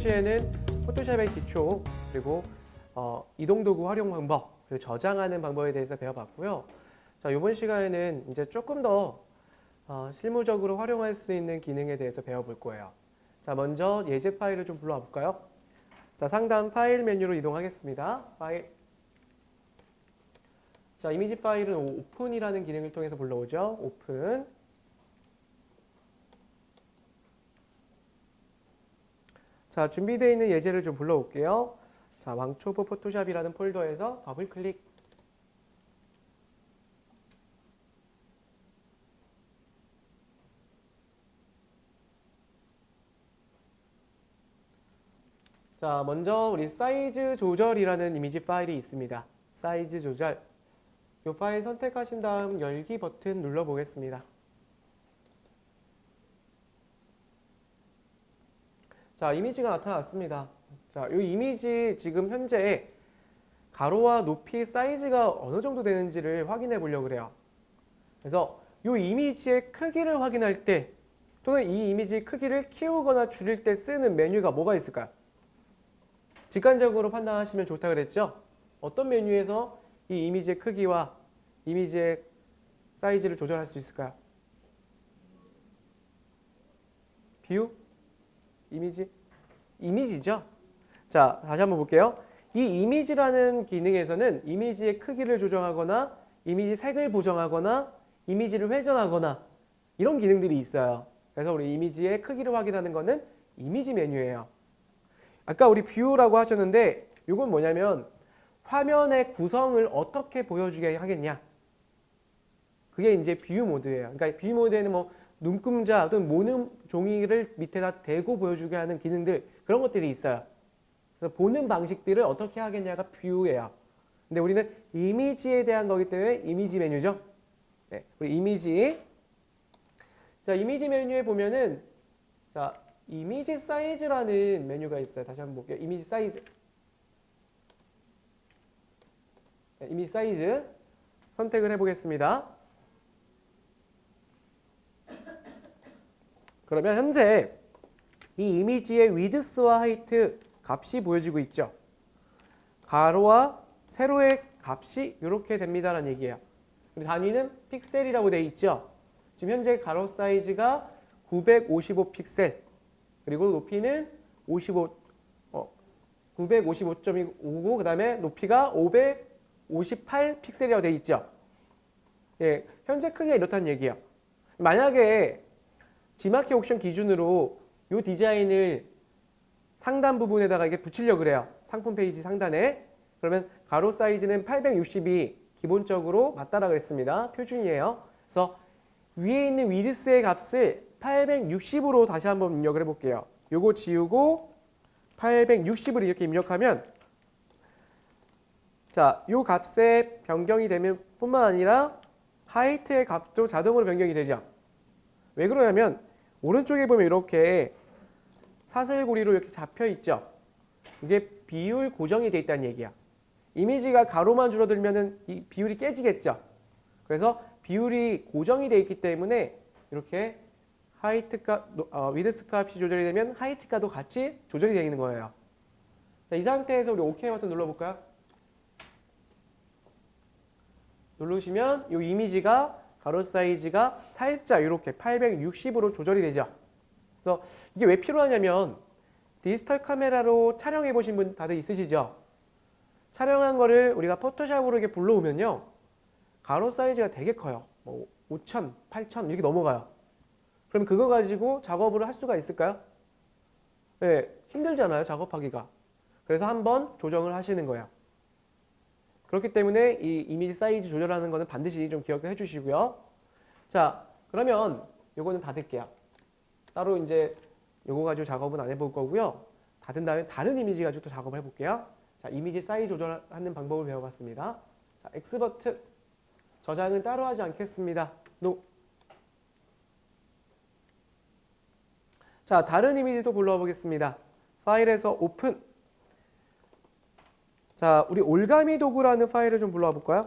시에는 포토샵의 기초, 그리고 이동도구 활용 방법, 그리고 저장하는 방법에 대해서 배워봤고요. 자, 이번 시간에는 이제 조금 더 실무적으로 활용할 수 있는 기능에 대해서 배워볼 거예요. 자, 먼저 예제 파일을 좀 불러와 볼까요? 자, 상단 파일 메뉴로 이동하겠습니다. 파일. 자, 이미지 파일은 오픈이라는 기능을 통해서 불러오죠. 오픈. 자, 준비되어 있는 예제를 좀 불러올게요. 자, 왕초보 포토샵이라는 폴더에서 더블 클릭. 자, 먼저 우리 사이즈 조절이라는 이미지 파일이 있습니다. 사이즈 조절. 이 파일 선택하신 다음 열기 버튼 눌러보겠습니다. 자, 이미지가 나타났습니다. 자, 이 이미지 지금 현재 가로와 높이 사이즈가 어느 정도 되는지를 확인해 보려고 그래요. 그래서 이 이미지의 크기를 확인할 때 또는 이 이미지 크기를 키우거나 줄일 때 쓰는 메뉴가 뭐가 있을까요? 직관적으로 판단하시면 좋다고 그랬죠? 어떤 메뉴에서 이 이미지의 크기와 이미지의 사이즈를 조절할 수 있을까요? 뷰? 이미지? 이미지죠? 자, 다시 한번 볼게요. 이 이미지라는 기능에서는 이미지의 크기를 조정하거나 이미지 색을 보정하거나 이미지를 회전하거나 이런 기능들이 있어요. 그래서 우리 이미지의 크기를 확인하는 거는 이미지 메뉴예요. 아까 우리 뷰라고 하셨는데 이건 뭐냐면 화면의 구성을 어떻게 보여주게 하겠냐. 그게 이제 뷰 모드예요. 그러니까 뷰 모드에는 뭐 눈금자 또는 모는 종이를 밑에다 대고 보여주게 하는 기능들 그런 것들이 있어요. 그래서 보는 방식들을 어떻게 하겠냐가 뷰예요. 근데 우리는 이미지에 대한 거기 때문에 이미지 메뉴죠. 네, 우리 이미지. 자, 이미지 메뉴에 보면은 자, 이미지 사이즈라는 메뉴가 있어요. 다시 한번 볼게요. 이미지 사이즈. 네, 이미지 사이즈 선택을 해보겠습니다. 그러면 현재 이 이미지의 위드스와 하이트 값이 보여지고 있죠. 가로와 세로의 값이 이렇게 됩니다라는 얘기예요. 단위는 픽셀이라고 되어 있죠. 지금 현재 가로 사이즈가 955 픽셀, 그리고 높이는 955.55, 그 다음에 높이가 558 픽셀이라고 되어 있죠. 예, 현재 크기가 이렇다는 얘기예요. 만약에 G마켓 옥션 기준으로 이 디자인을 상단 부분에다가 이게 붙이려고 그래요. 상품 페이지 상단에. 그러면 가로 사이즈는 860이 기본적으로 맞다라고 했습니다. 표준이에요. 그래서 위에 있는 위드스의 값을 860으로 다시 한번 입력을 해볼게요. 요거 지우고 860을 이렇게 입력하면 자, 요 값에 변경이 되면 뿐만 아니라 하이트의 값도 자동으로 변경이 되죠. 왜 그러냐면 오른쪽에 보면 이렇게 사슬고리로 이렇게 잡혀 있죠. 이게 비율 고정이 돼 있다는 얘기야. 이미지가 가로만 줄어들면은 이 비율이 깨지겠죠. 그래서 비율이 고정이 돼 있기 때문에 이렇게 하이트 값, 위드스 값이 조절이 되면 하이트 값도 같이 조절이 되어 있는 거예요. 자, 이 상태에서 우리 OK 버튼 눌러볼까요? 누르시면 이 이미지가 가로 사이즈가 살짝 이렇게 860으로 조절이 되죠. 그래서 이게 왜 필요하냐면 디지털 카메라로 촬영해 보신 분 다들 있으시죠? 촬영한 거를 우리가 포토샵으로 이렇게 불러오면요. 가로 사이즈가 되게 커요. 뭐 5,000, 8,000 이렇게 넘어가요. 그럼 그거 가지고 작업을 할 수가 있을까요? 네, 힘들잖아요, 작업하기가. 그래서 한번 조정을 하시는 거예요. 그렇기 때문에 이 이미지 사이즈 조절하는 거는 반드시 좀 기억해 주시고요. 자, 그러면 요거는 닫을게요. 따로 이제 요거 가지고 작업은 안 해볼 거고요. 닫은 다음에 다른 이미지 가지고 또 작업을 해볼게요. 자, 이미지 사이즈 조절하는 방법을 배워봤습니다. 자, X 버튼. 저장은 따로 하지 않겠습니다. NO. 자, 다른 이미지도 불러와 보겠습니다. 파일에서 오픈. 자, 우리 올가미 도구라는 파일을 좀 불러와 볼까요?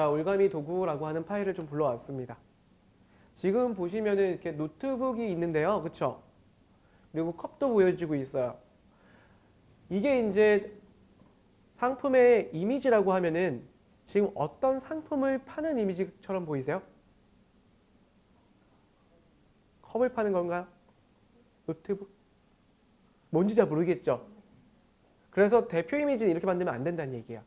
자, 올가미 도구라고 하는 파일을 좀 불러왔습니다. 지금 보시면은 이렇게 노트북이 있는데요. 그쵸? 그리고 컵도 보여지고 있어요. 이게 이제 상품의 이미지라고 하면은 지금 어떤 상품을 파는 이미지처럼 보이세요? 컵을 파는 건가요? 노트북? 뭔지 잘 모르겠죠? 그래서 대표 이미지는 이렇게 만들면 안 된다는 얘기예요.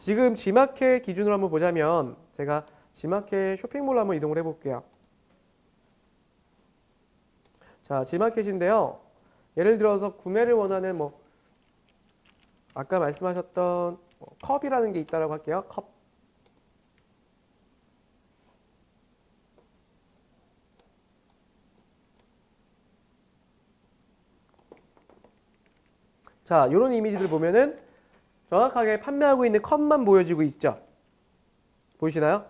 지금 G마켓 기준으로 한번 보자면 제가 G마켓 쇼핑몰로 한번 이동을 해볼게요. 자, G마켓인데요. 예를 들어서 구매를 원하는 뭐 아까 말씀하셨던 컵이라는 게 있다고 할게요. 컵. 자, 이런 이미지들 보면은 정확하게 판매하고 있는 컵만 보여지고 있죠. 보이시나요?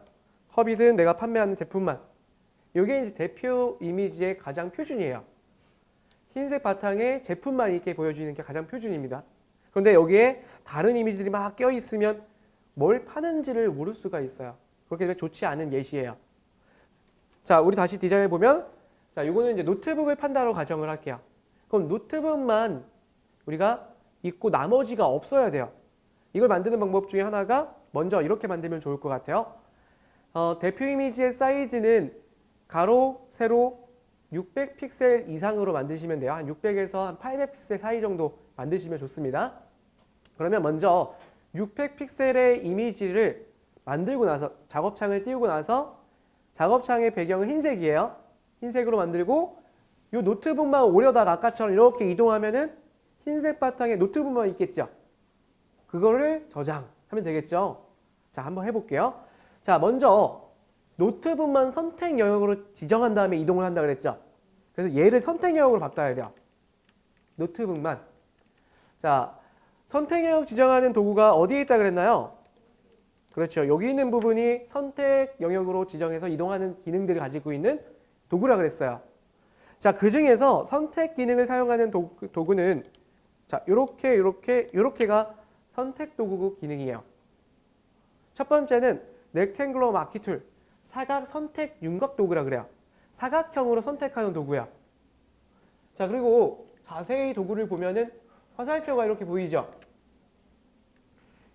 컵이든 내가 판매하는 제품만. 이게 이제 대표 이미지의 가장 표준이에요. 흰색 바탕에 제품만 이렇게 보여주는 게 가장 표준입니다. 그런데 여기에 다른 이미지들이 막 껴있으면 뭘 파는지를 모를 수가 있어요. 그렇게 되면 좋지 않은 예시예요. 자, 우리 다시 디자인을 보면, 자, 요거는 이제 노트북을 판다고 가정을 할게요. 그럼 노트북만 우리가 있고 나머지가 없어야 돼요. 이걸 만드는 방법 중에 하나가 먼저 이렇게 만들면 좋을 것 같아요. 대표 이미지의 사이즈는 가로, 세로 600픽셀 이상으로 만드시면 돼요. 한 600에서 한 800픽셀 사이 정도 만드시면 좋습니다. 그러면 먼저 600픽셀의 이미지를 만들고 나서 작업창을 띄우고 나서 작업창의 배경은 흰색이에요. 흰색으로 만들고 이 노트북만 오려다가 아까처럼 이렇게 이동하면은 흰색 바탕에 노트북만 있겠죠. 그거를 저장하면 되겠죠. 자, 한번 해볼게요. 자, 먼저 노트북만 선택 영역으로 지정한 다음에 이동을 한다 그랬죠. 그래서 얘를 선택 영역으로 바꿔야 돼요. 노트북만. 자, 선택 영역 지정하는 도구가 어디에 있다 그랬나요? 그렇죠. 여기 있는 부분이 선택 영역으로 지정해서 이동하는 기능들을 가지고 있는 도구라 그랬어요. 자, 그 중에서 선택 기능을 사용하는 도구는 자, 요렇게가 선택 도구 기능이에요. 첫 번째는 렉탱글러 마키 툴, 사각 선택 윤곽 도구라 그래요. 사각형으로 선택하는 도구야. 자, 그리고 자세히 도구를 보면은 화살표가 이렇게 보이죠?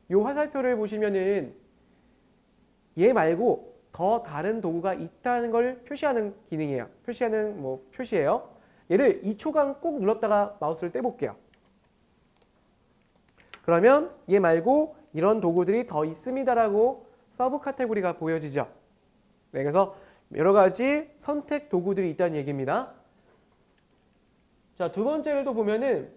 이 화살표를 보시면은 얘 말고 더 다른 도구가 있다는 걸 표시하는 기능이에요. 표시하는 표시예요. 얘를 2초간 꾹 눌렀다가 마우스를 떼볼게요. 그러면 얘 말고 이런 도구들이 더 있습니다라고 서브 카테고리가 보여지죠. 네, 그래서 여러 가지 선택 도구들이 있다는 얘기입니다. 자, 두 번째를 또 보면은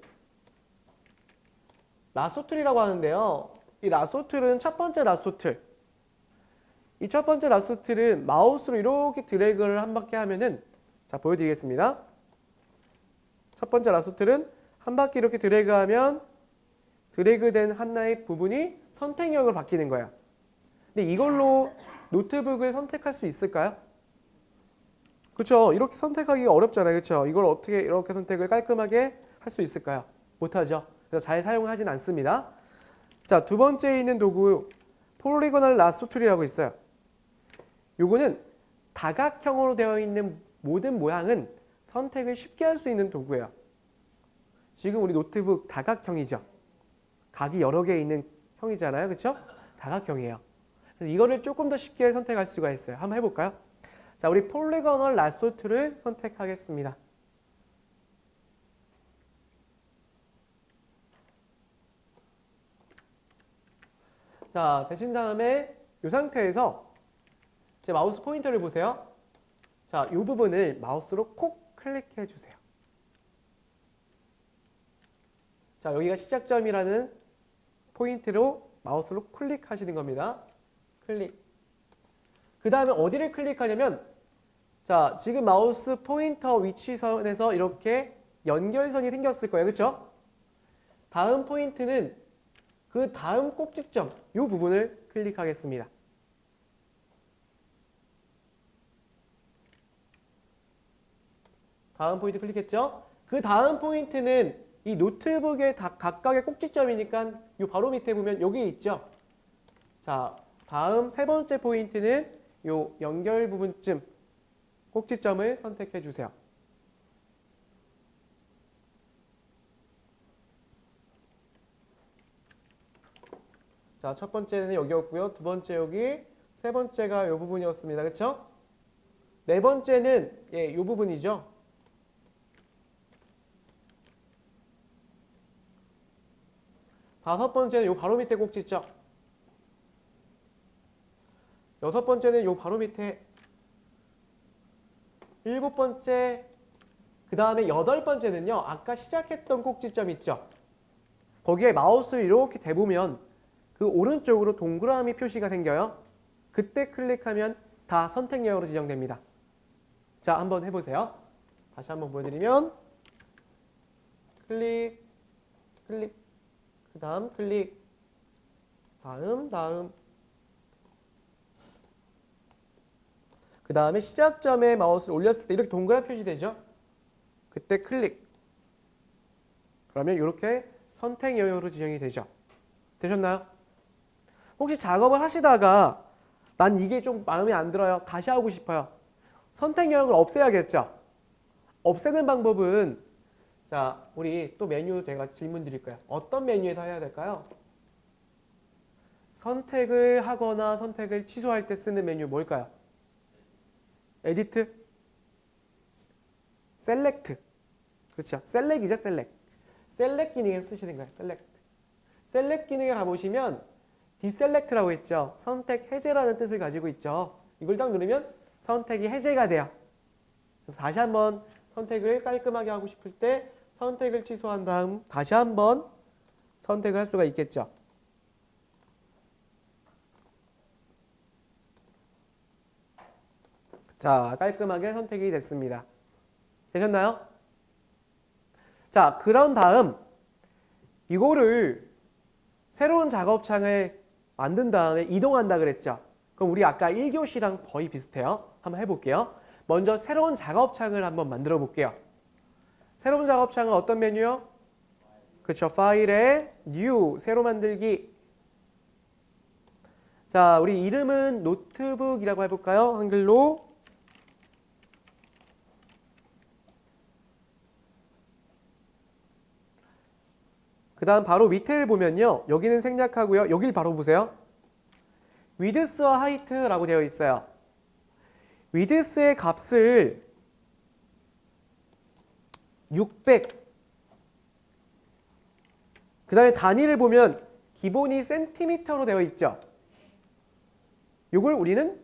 라소 툴이라고 하는데요. 이 라소 툴은 첫 번째 라소 툴. 이 첫 번째 라소 툴은 마우스로 이렇게 드래그를 한 바퀴 하면은 자, 보여드리겠습니다. 첫 번째 라소 툴은 한 바퀴 이렇게 드래그하면 드래그된 하나의 부분이 선택형으로 바뀌는 거예요. 근데 이걸로 노트북을 선택할 수 있을까요? 그렇죠. 이렇게 선택하기가 어렵잖아요. 그렇죠. 이걸 어떻게 이렇게 선택을 깔끔하게 할 수 있을까요? 못하죠. 그래서 잘 사용하진 않습니다. 자, 두 번째에 있는 도구 폴리고널 라소 툴이라고 있어요. 요거는 다각형으로 되어 있는 모든 모양은 선택을 쉽게 할 수 있는 도구예요. 지금 우리 노트북 다각형이죠. 각이 여러 개 있는 형이잖아요. 그렇죠? 다각형이에요. 그래서 이거를 조금 더 쉽게 선택할 수가 있어요. 한번 해볼까요? 자, 우리 폴리고널 라소 툴을 선택하겠습니다. 자, 되신 다음에 이 상태에서 제 마우스 포인터를 보세요. 자, 이 부분을 마우스로 콕 클릭해 주세요. 자, 여기가 시작점이라는 포인트로 마우스로 클릭하시는 겁니다. 클릭. 그 다음에 어디를 클릭하냐면 자, 지금 마우스 포인터 위치선에서 이렇게 연결선이 생겼을 거예요. 그렇죠? 다음 포인트는 그 다음 꼭지점 이 부분을 클릭하겠습니다. 다음 포인트 클릭했죠? 그 다음 포인트는 이 노트북의 각각의 꼭지점이니까 이 바로 밑에 보면 여기 있죠? 자, 다음 세 번째 포인트는 요 연결 부분쯤 꼭지점을 선택해 주세요. 자, 첫 번째는 여기였고요. 두 번째 여기, 세 번째가 요 부분이었습니다. 그렇죠? 네 번째는 요 부분이죠. 다섯 번째는 요 바로 밑에 꼭지점. 여섯 번째는 요 바로 밑에. 일곱 번째, 그 다음에 여덟 번째는요. 아까 시작했던 꼭지점 있죠? 거기에 마우스를 이렇게 대보면 그 오른쪽으로 동그라미 표시가 생겨요. 그때 클릭하면 다 선택 영역으로 지정됩니다. 자, 한번 해보세요. 다시 한번 보여드리면 클릭, 클릭, 그 다음 클릭, 다음, 그 다음에 시작점에 마우스를 올렸을 때 이렇게 동그란 표시되죠? 그때 클릭. 그러면 이렇게 선택 영역으로 지정이 되죠. 되셨나요? 혹시 작업을 하시다가 난 이게 좀 마음에 안 들어요. 다시 하고 싶어요. 선택 영역을 없애야겠죠? 없애는 방법은 자, 우리 또 메뉴 제가 질문 드릴 거예요. 어떤 메뉴에서 해야 될까요? 선택을 하거나 선택을 취소할 때 쓰는 메뉴 뭘까요? 에디트? 셀렉트. 그렇죠. 셀렉이죠, 셀렉. 셀렉 기능에 쓰시는 거예요. 셀렉트. 셀렉 기능에 가보시면 디셀렉트라고 있죠. 선택 해제라는 뜻을 가지고 있죠. 이걸 딱 누르면 선택이 해제가 돼요. 그래서 다시 한번 선택을 깔끔하게 하고 싶을 때 선택을 취소한 다음 다시 한번 선택을 할 수가 있겠죠. 자, 깔끔하게 선택이 됐습니다. 되셨나요? 자, 그런 다음 이거를 새로운 작업창을 만든 다음에 이동한다 그랬죠. 그럼 우리 아까 1교시랑 거의 비슷해요. 한번 해볼게요. 먼저 새로운 작업창을 한번 만들어 볼게요. 새로운 작업창은 어떤 메뉴요? 그렇죠. 파일에 New, 새로 만들기. 자, 우리 이름은 노트북이라고 해볼까요? 한글로. 그 다음 바로 밑에를 보면요. 여기는 생략하고요. 여길 바로 보세요. 위드스와 하이트라고 되어 있어요. 위드스의 값을 600. 그 다음에 단위를 보면 기본이 센티미터로 되어 있죠. 이걸 우리는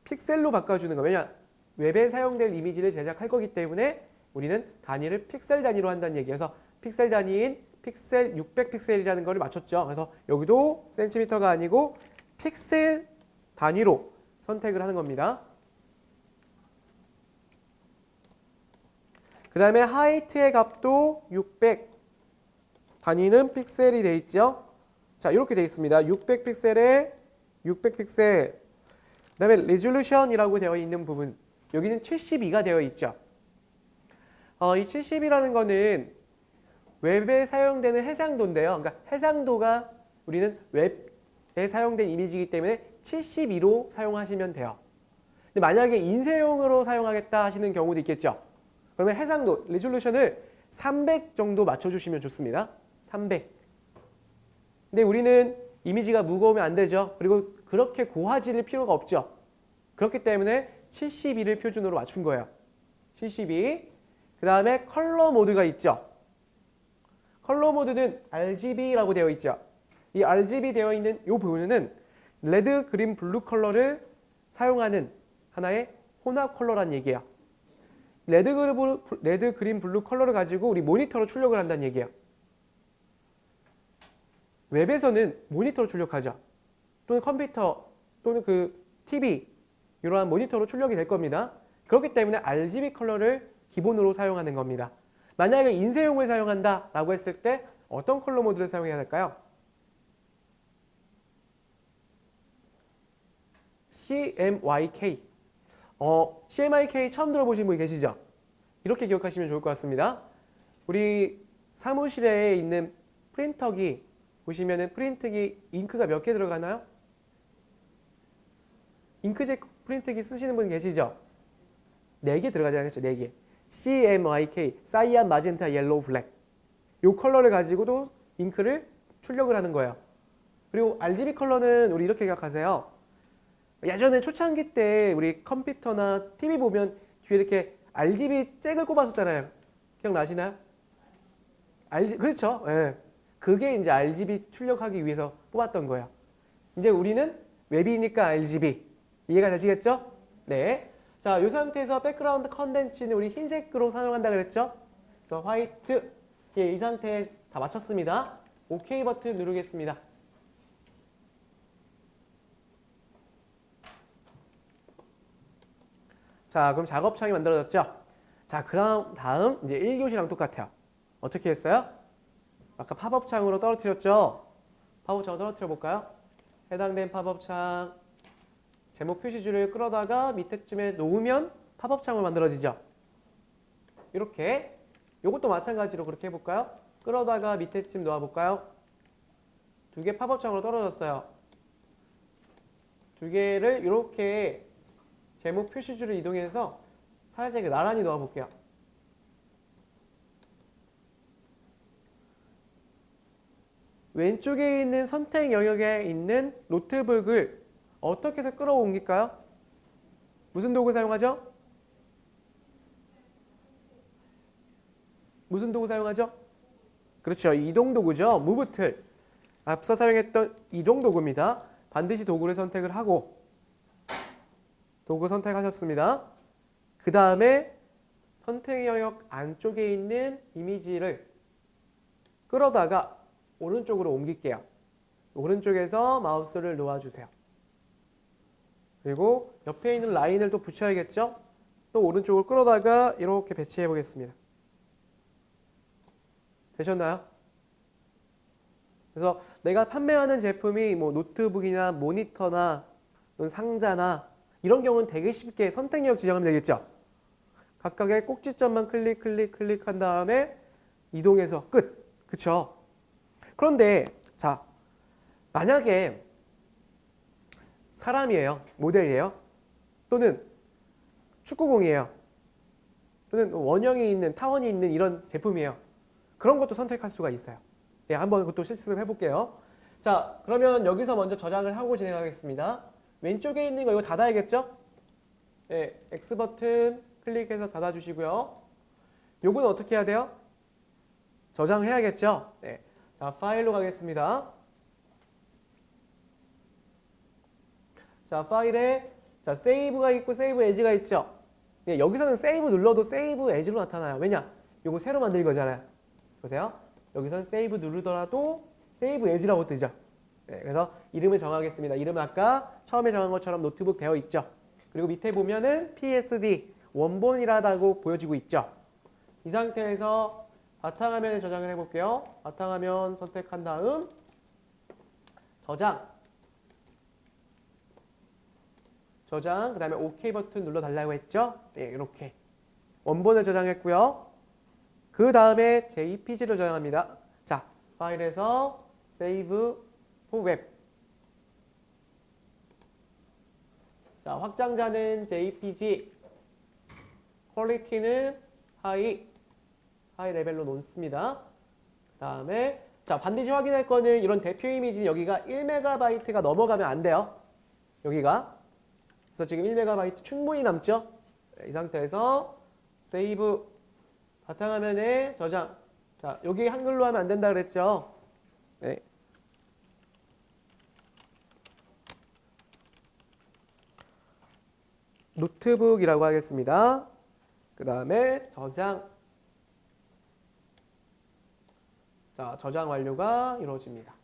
픽셀로 바꿔주는 거예요. 왜냐? 웹에 사용될 이미지를 제작할 거기 때문에 우리는 단위를 픽셀 단위로 한다는 얘기여서 픽셀 단위인 픽셀 600픽셀이라는 걸 맞췄죠. 그래서 여기도 센티미터가 아니고 픽셀 단위로 선택을 하는 겁니다. 그 다음에 하이트의 값도 600. 단위는 픽셀이 되어 있죠. 자, 이렇게 되어 있습니다. 600픽셀에 600픽셀. 그 다음에 레졸루션이라고 되어 있는 부분. 여기는 72가 되어 있죠. 이 70이라는 거는 웹에 사용되는 해상도인데요. 그러니까 해상도가 우리는 웹에 사용된 이미지이기 때문에 72로 사용하시면 돼요. 근데 만약에 인쇄용으로 사용하겠다 하시는 경우도 있겠죠. 그러면 해상도, 레졸루션을 300 정도 맞춰주시면 좋습니다. 300. 근데 우리는 이미지가 무거우면 안 되죠. 그리고 그렇게 고화질일 필요가 없죠. 그렇기 때문에 72를 표준으로 맞춘 거예요. 72. 그 다음에 컬러 모드가 있죠. 컬러 모드는 RGB라고 되어 있죠. 이 RGB 되어 있는 이 부분은 레드, 그린, 블루 컬러를 사용하는 하나의 혼합 컬러란 얘기예요. 레드, 그린, 블루 컬러를 가지고 우리 모니터로 출력을 한다는 얘기예요. 웹에서는 모니터로 출력하죠. 또는 컴퓨터, 또는 그 TV 이러한 모니터로 출력이 될 겁니다. 그렇기 때문에 RGB 컬러를 기본으로 사용하는 겁니다. 만약에 인쇄용을 사용한다 라고 했을 때 어떤 컬러 모드를 사용해야 될까요? CMYK. CMYK 처음 들어보신 분 계시죠? 이렇게 기억하시면 좋을 것 같습니다. 우리 사무실에 있는 프린터기 보시면은 프린트기 잉크가 몇 개 들어가나요? 잉크젯 프린트기 쓰시는 분 계시죠? 4개 들어가지 않겠죠? 4개. CMYK, 사이안, 마젠타, 옐로우, 블랙. 요 컬러를 가지고도 잉크를 출력을 하는 거예요. 그리고 RGB 컬러는 우리 이렇게 생각하세요. 예전에 초창기 때 우리 컴퓨터나 TV 보면 뒤에 이렇게 RGB 잭을 꼽았었잖아요. 기억나시나요? 그렇죠. 예. 그게 이제 RGB 출력하기 위해서 뽑았던 거예요. 이제 우리는 웹이니까 RGB. 이해가 되시겠죠? 네. 자, 이 상태에서 백그라운드 컨텐츠는 우리 흰색으로 사용한다 그랬죠? 그래서 화이트. 예, 이 상태에 다 마쳤습니다. OK 버튼 누르겠습니다. 자, 그럼 작업창이 만들어졌죠? 자, 다음 이제 1교시랑 똑같아요. 어떻게 했어요? 아까 팝업창으로 떨어뜨렸죠? 팝업창으로 떨어뜨려 볼까요? 해당된 팝업창 제목 표시줄을 끌어다가 밑에쯤에 놓으면 팝업창으로 만들어지죠? 이렇게 이것도 마찬가지로 그렇게 해볼까요? 끌어다가 밑에쯤 놓아볼까요? 2개 팝업창으로 떨어졌어요. 2개를 이렇게 제목 표시줄을 이동해서 살짝 나란히 놓아볼게요. 왼쪽에 있는 선택 영역에 있는 노트북을 어떻게 해서 끌어옮길까요? 무슨 도구 사용하죠? 무슨 도구 사용하죠? 그렇죠. 이동 도구죠. 무브 툴. 앞서 사용했던 이동 도구입니다. 반드시 도구를 선택을 하고 도구 선택하셨습니다. 그 다음에 선택 영역 안쪽에 있는 이미지를 끌어다가 오른쪽으로 옮길게요. 오른쪽에서 마우스를 놓아주세요. 그리고 옆에 있는 라인을 또 붙여야겠죠? 또 오른쪽을 끌어다가 이렇게 배치해 보겠습니다. 되셨나요? 그래서 내가 판매하는 제품이 뭐 노트북이나 모니터나 상자나 이런 경우는 되게 쉽게 선택 영역 지정하면 되겠죠? 각각의 꼭지점만 클릭한 다음에 이동해서 끝. 그쵸? 그런데 자, 만약에 사람이에요. 모델이에요. 또는 축구공이에요. 또는 원형이 있는, 타원이 있는 이런 제품이에요. 그런 것도 선택할 수가 있어요. 예, 한번 그것도 실습을 해볼게요. 자, 그러면 여기서 먼저 저장을 하고 진행하겠습니다. 왼쪽에 있는 거 이거 닫아야겠죠? 예, X 버튼 클릭해서 닫아주시고요. 요거는 어떻게 해야 돼요? 저장해야겠죠? 네. 자, 파일로 가겠습니다. 자, 파일에 자, 세이브가 있고 세이브 에지가 있죠? 네, 여기서는 세이브 눌러도 세이브 에지로 나타나요. 왜냐? 요거 새로 만든 거잖아요. 보세요. 여기서는 세이브 누르더라도 세이브 에지라고 뜨죠. 네, 그래서 이름을 정하겠습니다. 이름은 아까 처음에 정한 것처럼 노트북 되어 있죠. 그리고 밑에 보면은 PSD 원본이라고 보여지고 있죠. 이 상태에서 바탕화면에 저장을 해볼게요. 바탕화면 선택한 다음 저장, 그 다음에 OK 버튼 눌러달라고 했죠. 네, 이렇게 원본을 저장했고요. 그 다음에 JPG를 저장합니다. 자, 파일에서 Save for Web. 자, 확장자는 JPG, 퀄리티는 하이 레벨로 놓습니다. 그 다음에 자, 반드시 확인할 거는 이런 대표 이미지는 여기가 1MB가 넘어가면 안 돼요. 여기가. 그래서 지금 1MB 충분히 남죠? 이 상태에서 세이브, 바탕화면에 저장. 자, 여기 한글로 하면 안 된다 그랬죠? 네. 노트북이라고 하겠습니다. 그 다음에 저장. 자, 저장 완료가 이루어집니다.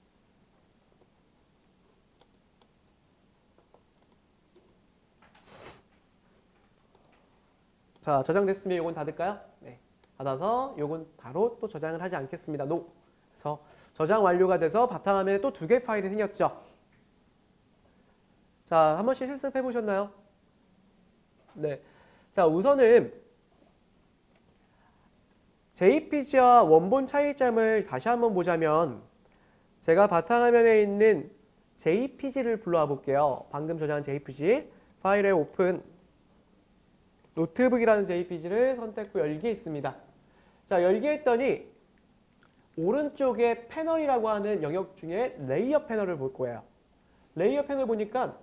자, 저장됐으면 요건 닫을까요? 네. 닫아서 요건 바로 또 저장을 하지 않겠습니다. NO. 그래서 저장 완료가 돼서 바탕화면에 또 2개 파일이 생겼죠. 자, 한 번씩 실습해 보셨나요? 네. 자, 우선은 JPG와 원본 차이점을 다시 한번 보자면 제가 바탕화면에 있는 JPG를 불러와 볼게요. 방금 저장한 JPG. 파일에 오픈 노트북이라는 JPG를 선택 후 열기 있습니다. 자, 열기 했더니 오른쪽에 패널이라고 하는 영역 중에 레이어 패널을 볼 거예요. 레이어 패널 보니까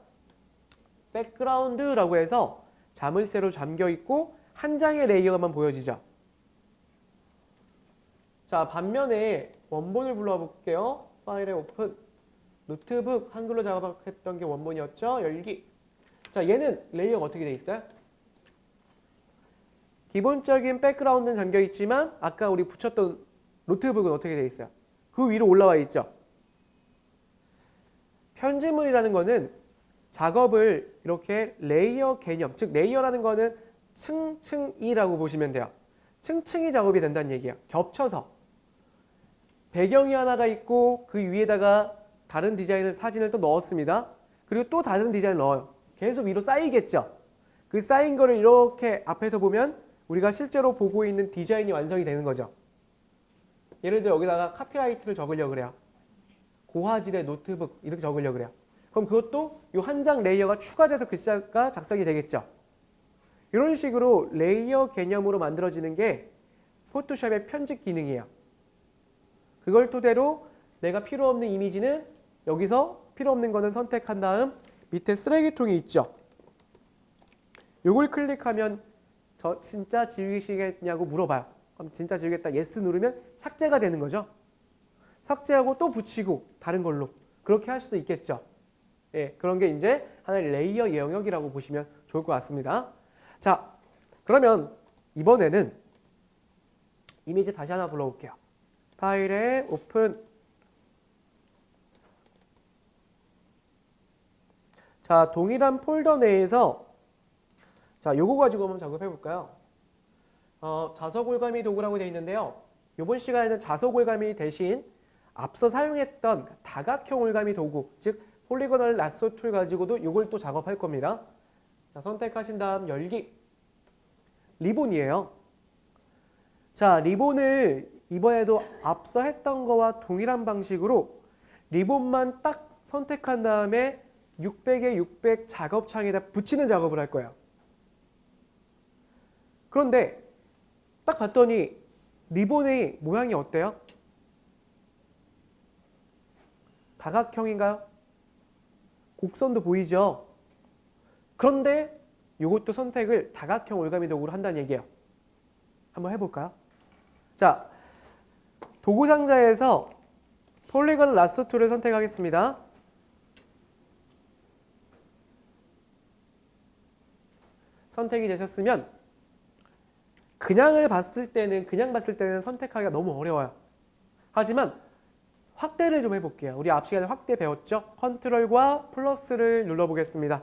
백그라운드라고 해서 자물쇠로 잠겨 있고 한 장의 레이어만 보여지죠. 자, 반면에 원본을 불러볼게요. 파일에 오픈 노트북 한글로 작업했던 게 원본이었죠. 열기. 자, 얘는 레이어가 어떻게 돼 있어요? 기본적인 백그라운드는 잠겨 있지만 아까 우리 붙였던 노트북은 어떻게 돼 있어요? 그 위로 올라와 있죠. 편집물이라는 거는 작업을 이렇게 레이어 개념, 즉 레이어라는 거는 층층이라고 보시면 돼요. 층층이 작업이 된다는 얘기예요. 겹쳐서 배경이 하나가 있고 그 위에다가 다른 디자인을 사진을 또 넣었습니다. 그리고 또 다른 디자인을 넣어요. 계속 위로 쌓이겠죠. 그 쌓인 거를 이렇게 앞에서 보면 우리가 실제로 보고 있는 디자인이 완성이 되는 거죠. 예를 들어 여기다가 카피라이트를 적으려고 그래요. 고화질의 노트북 이렇게 적으려고 그래요. 그럼 그것도 이 한 장 레이어가 추가돼서 글자가 작성이 되겠죠. 이런 식으로 레이어 개념으로 만들어지는 게 포토샵의 편집 기능이에요. 그걸 토대로 내가 필요 없는 이미지는 여기서 필요 없는 거는 선택한 다음 밑에 쓰레기통이 있죠. 요걸 클릭하면 저 진짜 지우시겠냐고 물어봐요. 그럼 진짜 지우겠다 예스 누르면 삭제가 되는 거죠. 삭제하고 또 붙이고 다른 걸로 그렇게 할 수도 있겠죠. 예, 그런 게 이제 하나의 레이어 영역이라고 보시면 좋을 것 같습니다. 자, 그러면 이번에는 이미지 다시 하나 불러볼게요. 파일에 오픈. 자, 동일한 폴더 내에서 자, 요거 가지고 한번 작업해 볼까요? 자석올가미 도구라고 되어 있는데요. 이번 시간에는 자석올가미 대신 앞서 사용했던 다각형 올가미 도구, 즉 폴리고널 라쏘 툴 가지고도 이걸 또 작업할 겁니다. 자, 선택하신 다음 열기. 리본이에요. 자, 리본을 이번에도 앞서 했던 거와 동일한 방식으로 리본만 딱 선택한 다음에 600에 600 작업창에다 붙이는 작업을 할 거예요. 그런데 딱 봤더니 리본의 모양이 어때요? 다각형인가요? 곡선도 보이죠? 그런데 이것도 선택을 다각형 올가미 도구로 한다는 얘기예요. 한번 해볼까요? 자, 도구 상자에서 폴리건 라쏘 툴을 선택하겠습니다. 선택이 되셨으면 그냥 봤을 때는 선택하기가 너무 어려워요. 하지만 확대를 좀 해볼게요. 우리 앞 시간에 확대 배웠죠? 컨트롤과 플러스를 눌러보겠습니다.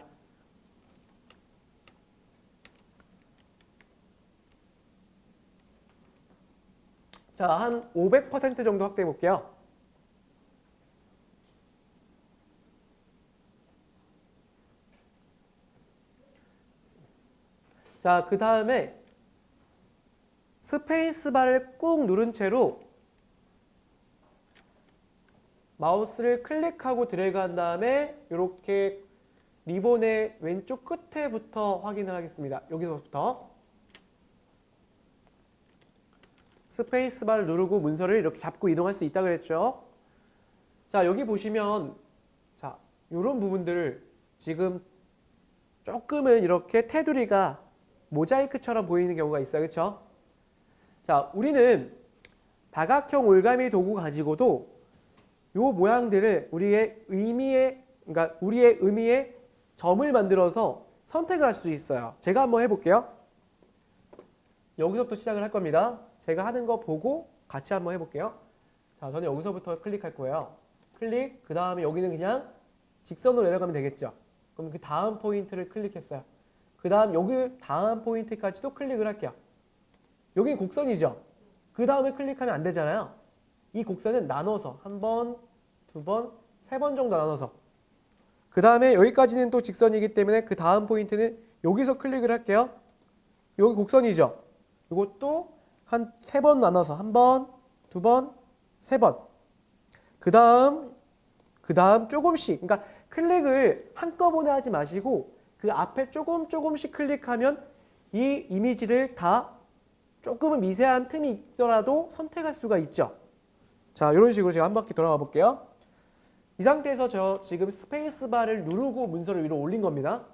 자, 한 500% 정도 확대해 볼게요. 자, 그 다음에 스페이스바를 꾹 누른 채로 마우스를 클릭하고 드래그한 다음에 이렇게 리본의 왼쪽 끝에부터 확인을 하겠습니다. 여기서부터 스페이스바를 누르고 문서를 이렇게 잡고 이동할 수 있다고 그랬죠. 자, 여기 보시면 자, 이런 부분들을 지금 조금은 이렇게 테두리가 모자이크처럼 보이는 경우가 있어요. 그렇죠? 자, 우리는 다각형 올가미 도구 가지고도 이 모양들을 우리의 의미에 점을 만들어서 선택을 할 수 있어요. 제가 한번 해볼게요. 여기서부터 시작을 할 겁니다. 제가 하는 거 보고 같이 한번 해볼게요. 자, 저는 여기서부터 클릭할 거예요. 클릭, 그 다음에 여기는 그냥 직선으로 내려가면 되겠죠. 그럼 그 다음 포인트를 클릭했어요. 그 다음 여기 다음 포인트까지도 클릭을 할게요. 여기는 곡선이죠. 그 다음에 클릭하면 안 되잖아요. 이 곡선은 나눠서 한 번, 두 번, 세 번 정도 나눠서 그 다음에 여기까지는 또 직선이기 때문에 그 다음 포인트는 여기서 클릭을 할게요. 여기 곡선이죠. 이것도 한 세 번 나눠서 한 번, 두 번, 세 번. 그 다음 조금씩. 그러니까 클릭을 한꺼번에 하지 마시고 그 앞에 조금씩 클릭하면 이 이미지를 다 조금은 미세한 틈이 있더라도 선택할 수가 있죠. 자, 이런 식으로 제가 한 바퀴 돌아가 볼게요. 이 상태에서 저 지금 스페이스바를 누르고 문서를 위로 올린 겁니다.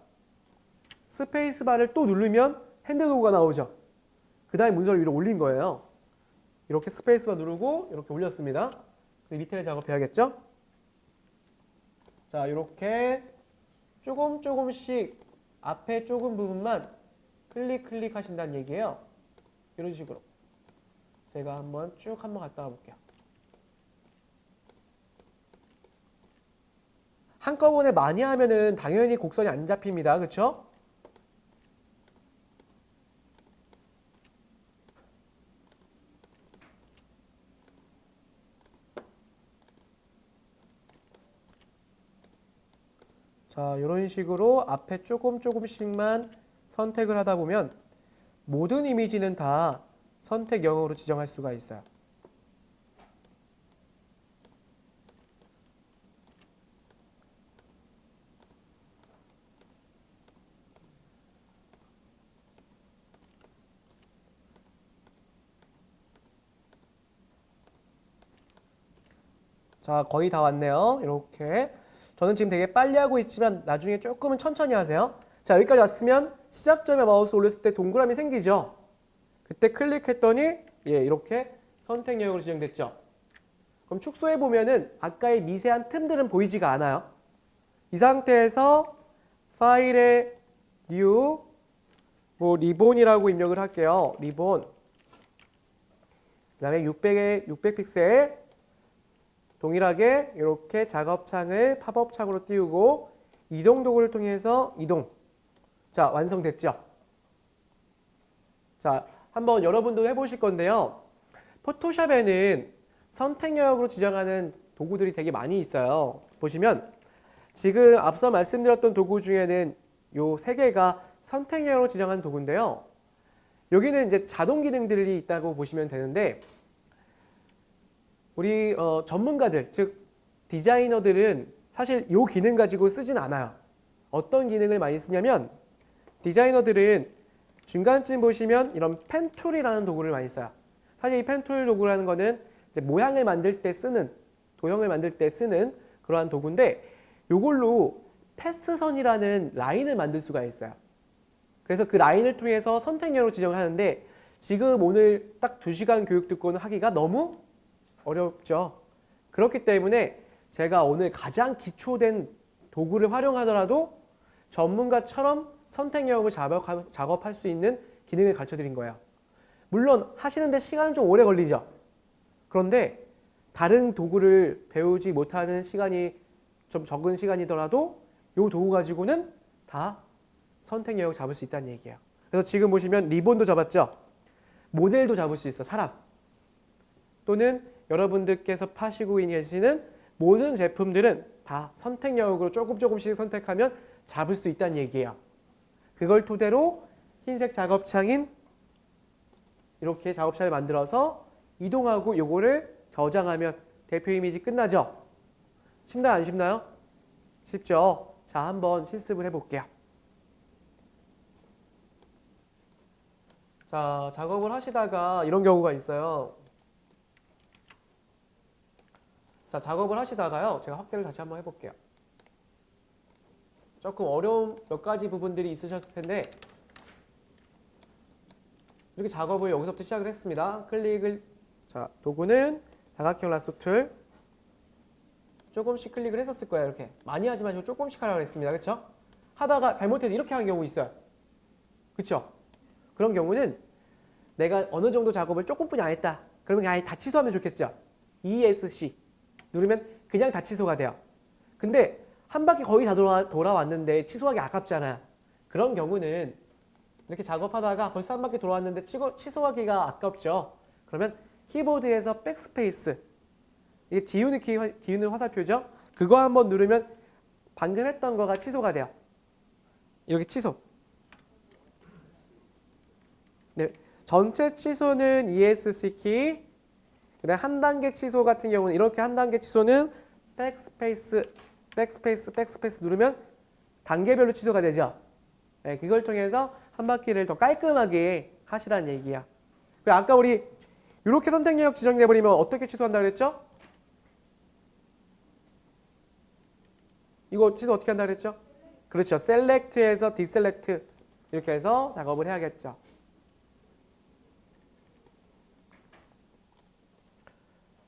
스페이스바를 또 누르면 핸드 도구가 나오죠. 그 다음에 문서를 위로 올린 거예요. 이렇게 스페이스바 누르고 이렇게 올렸습니다. 밑에를 작업해야겠죠? 자, 이렇게 조금씩 앞에 조금 부분만 클릭 하신다는 얘기예요. 이런 식으로. 제가 쭉 한번 갔다 와 볼게요. 한꺼번에 많이 하면은 당연히 곡선이 안 잡힙니다. 그렇죠? 자, 이런 식으로 앞에 조금씩만 선택을 하다 보면 모든 이미지는 다 선택 영역으로 지정할 수가 있어요. 자, 거의 다 왔네요. 이렇게. 저는 지금 되게 빨리 하고 있지만 나중에 조금은 천천히 하세요. 자, 여기까지 왔으면 시작점에 마우스 올렸을 때 동그라미 생기죠? 그때 클릭했더니 이렇게 선택 영역으로 지정됐죠? 그럼 축소해 보면은 아까의 미세한 틈들은 보이지가 않아요. 이 상태에서 파일에 new 리본이라고 입력을 할게요. 리본. 그 다음에 600 픽셀 동일하게 이렇게 작업창을 팝업 창으로 띄우고 이동 도구를 통해서 이동. 자, 완성됐죠? 자, 한번 여러분도 해보실 건데요. 포토샵에는 선택 영역으로 지정하는 도구들이 되게 많이 있어요. 보시면 지금 앞서 말씀드렸던 도구 중에는 요 세 개가 선택 영역으로 지정한 도구인데요. 여기는 이제 자동 기능들이 있다고 보시면 되는데 우리 전문가들, 즉 디자이너들은 사실 이 기능 가지고 쓰진 않아요. 어떤 기능을 많이 쓰냐면 디자이너들은 중간쯤 보시면 이런 펜 툴이라는 도구를 많이 써요. 사실 이 펜 툴 도구라는 거는 이제 모양을 만들 때 쓰는, 도형을 만들 때 쓰는 그러한 도구인데 이걸로 패스선이라는 라인을 만들 수가 있어요. 그래서 그 라인을 통해서 선택형으로 지정을 하는데 지금 오늘 딱 2시간 교육 듣고는 하기가 너무 어렵죠. 그렇기 때문에 제가 오늘 가장 기초된 도구를 활용하더라도 전문가처럼 선택 영역을 작업할 수 있는 기능을 가르쳐 드린 거예요. 물론 하시는데 시간은 좀 오래 걸리죠. 그런데 다른 도구를 배우지 못하는 시간이 좀 적은 시간이더라도 이 도구 가지고는 다 선택 영역 잡을 수 있다는 얘기예요. 그래서 지금 보시면 리본도 잡았죠. 모델도 잡을 수 있어. 사람. 또는 여러분들께서 파시고 계시는 모든 제품들은 다 선택 영역으로 조금씩 선택하면 잡을 수 있다는 얘기예요. 그걸 토대로 흰색 작업창인 이렇게 작업창을 만들어서 이동하고 요거를 저장하면 대표 이미지 끝나죠? 쉽나요? 안 쉽나요? 쉽죠? 자, 한번 실습을 해볼게요. 자, 작업을 하시다가 이런 경우가 있어요. 자, 작업을 하시다가요. 제가 확대를 다시 한번 해볼게요. 조금 어려운 몇 가지 부분들이 있으셨을 텐데 이렇게 작업을 여기서부터 시작을 했습니다. 자, 도구는 다각형 라sso 툴 조금씩 클릭을 했었을 거예요. 이렇게 많이 하지 마시고 조금씩 하라고 했습니다. 그렇죠? 하다가 잘못해서 이렇게 하는 경우 있어요. 그렇죠? 그런 경우는 내가 어느 정도 작업을 조금뿐이 안 했다. 그러면 아예 다 취소하면 좋겠죠? ESC 누르면 그냥 다 취소가 돼요. 근데 한 바퀴 거의 다 돌아왔는데 취소하기 아깝잖아요. 그런 경우는 이렇게 작업하다가 벌써 한 바퀴 돌아왔는데 취소하기가 아깝죠. 그러면 키보드에서 백스페이스, 이게 지우는 화살표죠. 그거 한번 누르면 방금 했던 거가 취소가 돼요. 이렇게 취소. 네, 전체 취소는 ESC 키. 그다음 한 단계 취소 같은 경우는 이렇게 한 단계 취소는 백스페이스 누르면 단계별로 취소가 되죠. 네, 그걸 통해서 한 바퀴를 더 깔끔하게 하시라는 얘기야. 그리고 아까 우리 이렇게 선택 영역 지정돼 버리면 어떻게 취소한다 그랬죠? 이거 취소 어떻게 한다 그랬죠? 그렇죠. select에서 deselect 이렇게 해서 작업을 해야겠죠.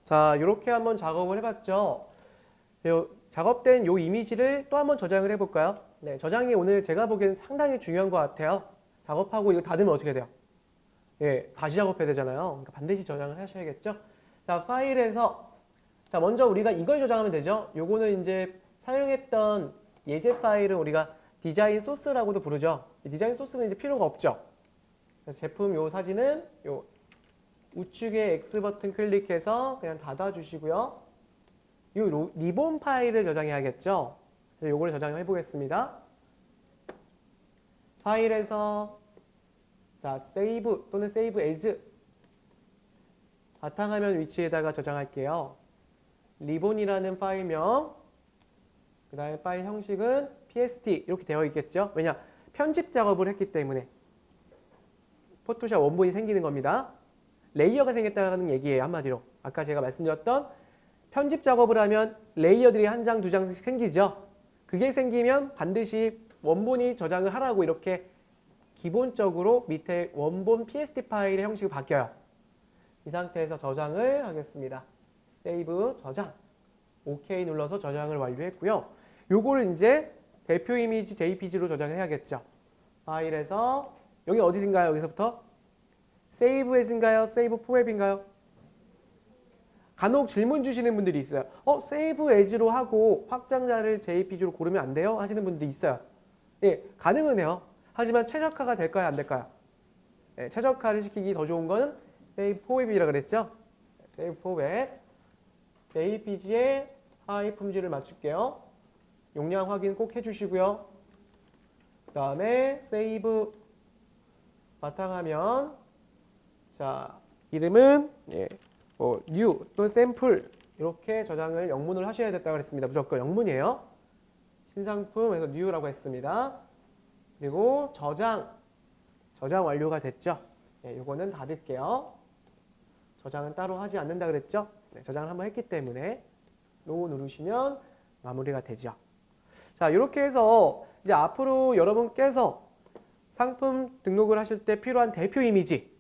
자, 이렇게 한번 작업을 해봤죠. 작업된 요 이미지를 또 한번 저장을 해볼까요? 네, 저장이 오늘 제가 보기에는 상당히 중요한 것 같아요. 작업하고 이거 닫으면 어떻게 돼요? 예, 다시 작업해야 되잖아요. 그러니까 반드시 저장을 하셔야겠죠. 자, 파일에서 자, 먼저 우리가 이걸 저장하면 되죠. 요거는 이제 사용했던 예제 파일은 우리가 디자인 소스라고도 부르죠. 디자인 소스는 이제 필요가 없죠. 그래서 제품 요 사진은 요 우측에 X 버튼 클릭해서 그냥 닫아주시고요. 이 리본 파일을 저장해야겠죠. 그래서 요거를 저장해 보겠습니다. 파일에서 자, 세이브 또는 세이브 에즈 바탕화면 위치에다가 저장할게요. 리본이라는 파일명, 그 다음에 파일 형식은 PST 이렇게 되어 있겠죠. 왜냐? 편집 작업을 했기 때문에 포토샵 원본이 생기는 겁니다. 레이어가 생겼다는 얘기예요. 한마디로. 아까 제가 말씀드렸던 편집 작업을 하면 레이어들이 한 장, 두 장씩 생기죠. 그게 생기면 반드시 원본이 저장을 하라고 이렇게 기본적으로 밑에 원본 PST 파일의 형식이 바뀌어요. 이 상태에서 저장을 하겠습니다. 세이브, 저장. OK 눌러서 저장을 완료했고요. 요거를 이제 대표 이미지 JPG로 저장을 해야겠죠. 파일에서 여기 어디신가요? 여기서부터 세이브 에즈인가요? 세이브 포맵인가요? 간혹 질문 주시는 분들이 있어요. 세이브 에즈로 하고 확장자를 JPG로 고르면 안 돼요? 하시는 분들이 있어요. 예, 가능은 해요. 하지만 최적화가 될까요? 안 될까요? 예, 최적화를 시키기 더 좋은 거는 세이브 포맵이라고 그랬죠? 세이브 포맵. JPG에 하이 품질을 맞출게요. 용량 확인 꼭 해주시고요. 그 다음에 세이브 바탕화면. 자, 이름은 new 또는 샘플 이렇게 저장을 영문을 하셔야 됐다고 그랬습니다. 무조건 영문이에요. 신상품에서 new라고 했습니다. 그리고 저장 완료가 됐죠. 네, 요거는 닫을게요. 저장은 따로 하지 않는다 그랬죠. 네, 저장을 한번 했기 때문에 no 누르시면 마무리가 되죠. 자, 이렇게 해서 이제 앞으로 여러분께서 상품 등록을 하실 때 필요한 대표 이미지.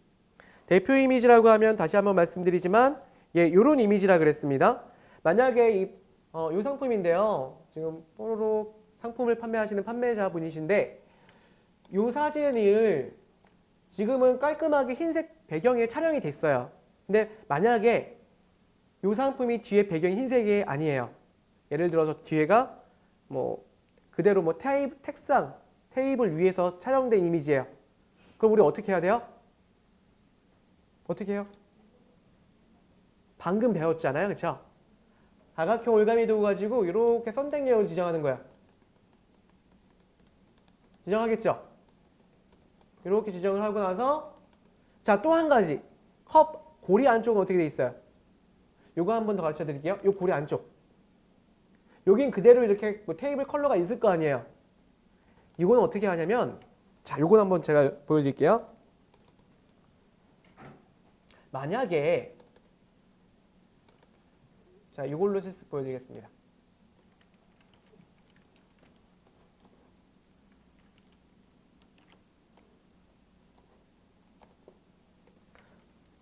대표 이미지라고 하면 다시 한번 말씀드리지만 이런 이미지라 그랬습니다. 만약에 이 상품인데요. 지금 뽀로로 상품을 판매하시는 판매자분이신데 이 사진을 지금은 깔끔하게 흰색 배경에 촬영이 됐어요. 근데 만약에 이 상품이 뒤에 배경이 흰색이 아니에요. 예를 들어서 뒤에가 그대로 책상, 테이블 위에서 촬영된 이미지예요. 그럼 우리 어떻게 해야 돼요? 어떻게 해요? 방금 배웠잖아요. 그렇죠? 다각형 올가미 도구 가지고 이렇게 선택형을 지정하는 거야. 지정하겠죠? 이렇게 지정을 하고 나서 자, 또 한 가지. 컵 고리 안쪽은 어떻게 돼 있어요? 요거 한 번 더 가르쳐 드릴게요. 요 고리 안쪽. 여긴 그대로 이렇게 테이블 컬러가 있을 거 아니에요. 이거는 어떻게 하냐면 자, 요건 한번 제가 보여드릴게요. 만약에 자, 이걸로 실습 보여드리겠습니다.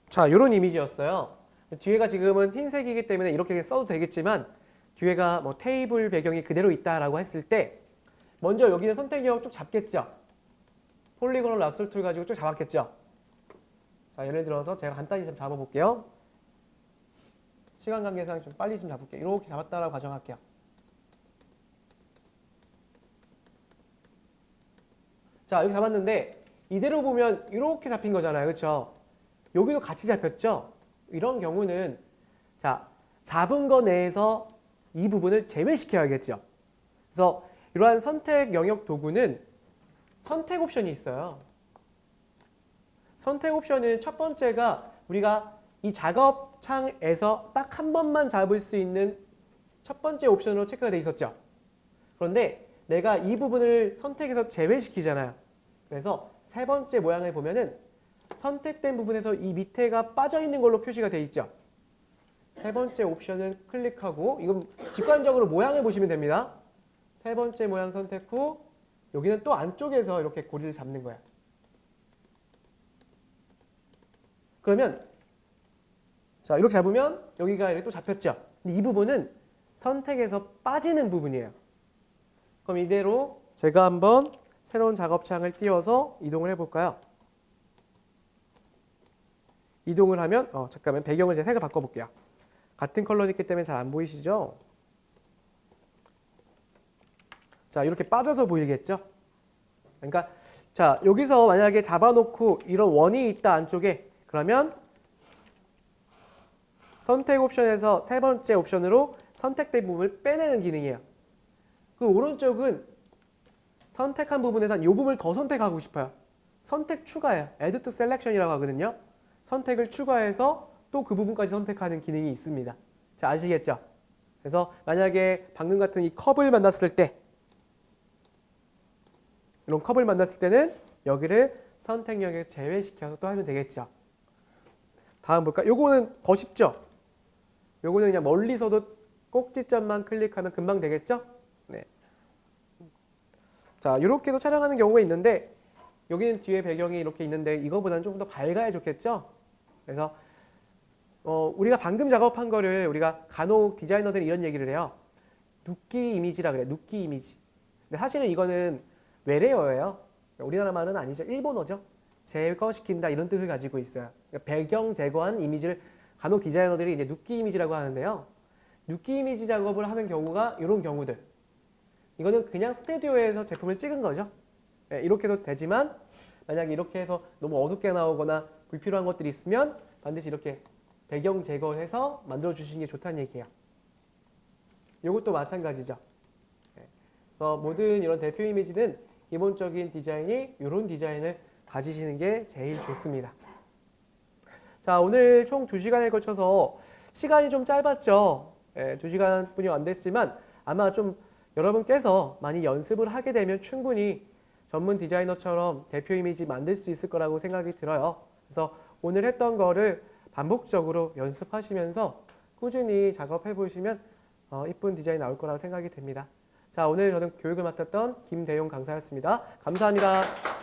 자, 이런 이미지였어요. 뒤에가 지금은 흰색이기 때문에 이렇게 써도 되겠지만 뒤에가 테이블 배경이 그대로 있다라고 했을 때 먼저 여기는 선택 영역 쭉 잡겠죠. 폴리곤을 라솔 툴 가지고 쭉 잡았겠죠. 자, 예를 들어서 제가 간단히 좀 잡아볼게요. 시간 관계상 좀 빨리 좀 잡을게요. 이렇게 잡았다라고 가정할게요. 자, 이렇게 잡았는데 이대로 보면 이렇게 잡힌 거잖아요. 그렇죠? 여기도 같이 잡혔죠? 이런 경우는 자, 잡은 거 내에서 이 부분을 제외시켜야겠죠. 그래서 이러한 선택 영역 도구는 선택 옵션이 있어요. 선택 옵션은 첫 번째가 우리가 이 작업 창에서 딱 한 번만 잡을 수 있는 첫 번째 옵션으로 체크가 돼 있었죠. 그런데 내가 이 부분을 선택해서 제외시키잖아요. 그래서 세 번째 모양을 보면은 선택된 부분에서 이 밑에가 빠져 있는 걸로 표시가 돼 있죠. 세 번째 옵션을 클릭하고 이건 직관적으로 모양을 보시면 됩니다. 세 번째 모양 선택 후 여기는 또 안쪽에서 이렇게 고리를 잡는 거야. 그러면 자 이렇게 잡으면 여기가 이렇게 또 잡혔죠. 근데 이 부분은 선택에서 빠지는 부분이에요. 그럼 이대로 제가 한번 새로운 작업창을 띄워서 이동을 해볼까요? 이동을 하면 잠깐만 배경을 제가 색을 바꿔볼게요. 같은 컬러이기 때문에 잘 안 보이시죠? 자 이렇게 빠져서 보이겠죠? 그러니까 자 여기서 만약에 잡아놓고 이런 원이 있다 안쪽에 그러면 선택 옵션에서 세 번째 옵션으로 선택된 부분을 빼내는 기능이에요. 그 오른쪽은 선택한 부분에서 이 부분을 더 선택하고 싶어요. 선택 추가예요. Add to Selection이라고 하거든요. 선택을 추가해서 또 그 부분까지 선택하는 기능이 있습니다. 자, 아시겠죠? 그래서 만약에 방금 같은 이 컵을 만났을 때 이런 컵을 만났을 때는 여기를 선택역에 제외시켜서 또 하면 되겠죠. 다음 볼까요? 요거는 더 쉽죠? 요거는 그냥 멀리서도 꼭지점만 클릭하면 금방 되겠죠? 네. 자, 이렇게도 촬영하는 경우가 있는데 여기는 뒤에 배경이 이렇게 있는데 이거보다는 조금 더 밝아야 좋겠죠? 그래서 우리가 방금 작업한 거를 우리가 간혹 디자이너들이 이런 얘기를 해요. 눕기 이미지라 그래요. 눕기 이미지. 근데 사실은 이거는 외래어예요. 우리나라 말은 아니죠. 일본어죠. 제거시킨다 이런 뜻을 가지고 있어요. 그러니까 배경 제거한 이미지를 간혹 디자이너들이 이제 눕기 이미지라고 하는데요. 눕기 이미지 작업을 하는 경우가 이런 경우들. 이거는 그냥 스튜디오에서 제품을 찍은 거죠. 네, 이렇게 해도 되지만 만약에 이렇게 해서 너무 어둡게 나오거나 불필요한 것들이 있으면 반드시 이렇게 배경 제거해서 만들어 주시는 게 좋다는 얘기예요. 이것도 마찬가지죠. 네, 그래서 모든 이런 대표 이미지는 기본적인 디자인이 이런 디자인을 가지시는 게 제일 좋습니다. 자, 오늘 총 2시간에 걸쳐서 시간이 좀 짧았죠. 2시간뿐이 안 됐지만 아마 좀 여러분께서 많이 연습을 하게 되면 충분히 전문 디자이너처럼 대표 이미지 만들 수 있을 거라고 생각이 들어요. 그래서 오늘 했던 거를 반복적으로 연습하시면서 꾸준히 작업해 보시면 이쁜 디자인 나올 거라고 생각이 됩니다. 자, 오늘 저는 교육을 맡았던 김대용 강사였습니다. 감사합니다.